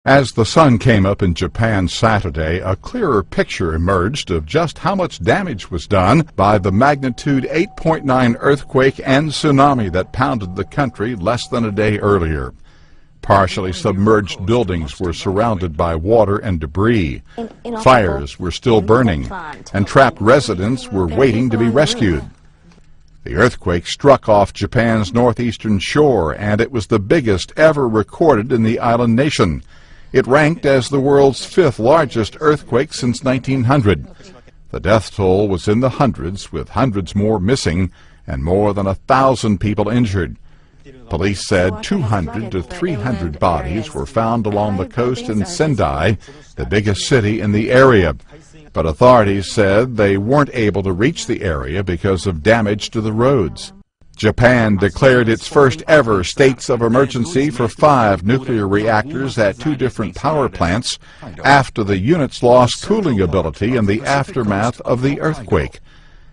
As the sun came up in Japan Saturday, a clearer picture emerged of just how much damage was done by the magnitude 8.9 earthquake and tsunami that pounded the country less than a day earlier. Partially submerged buildings were surrounded by water and debris. Fires were still burning, and trapped residents were waiting to be rescued. The earthquake struck off Japan's northeastern shore, and it was the biggest ever recorded in the island nation. It ranked as the world's fifth largest earthquake since 1900. The death toll was in the hundreds, with hundreds more missing and more than 1,000 people injured. Police said 200 to 300 bodies were found along the coast in Sendai, the biggest city in the area. But authorities said they weren't able to reach the area because of damage to the roads. Japan declared its first ever states of emergency for 5 nuclear reactors at 2 different power plants after the units lost cooling ability in the aftermath of the earthquake.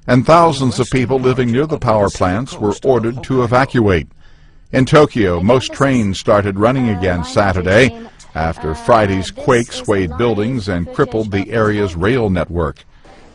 And thousands of people living near the power plants were ordered to evacuate. In Tokyo, most trains started running again Saturday after Friday's quake swayed buildings and crippled the area's rail network.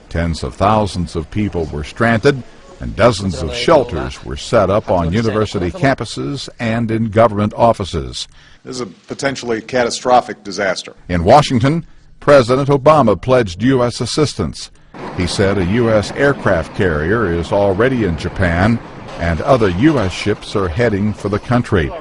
Tens of thousands of people were stranded, and dozens of shelters were set up on university campuses and in government offices. This is a potentially catastrophic disaster. In Washington, President Obama pledged U.S. assistance. He said a U.S. aircraft carrier is already in Japan, and other U.S. ships are heading for the country.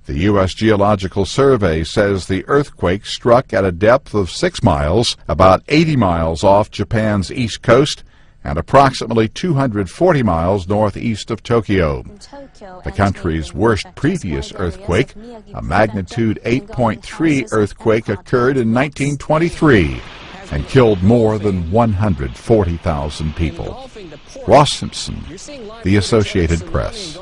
The U.S. Geological Survey says the earthquake struck at a depth of 6 miles, about 80 miles off Japan's east coast, and approximately 240 miles northeast of Tokyo. The country's worst previous earthquake, a magnitude 8.3 earthquake, occurred in 1923 and killed more than 140,000 people. Ross Simpson, The Associated Press.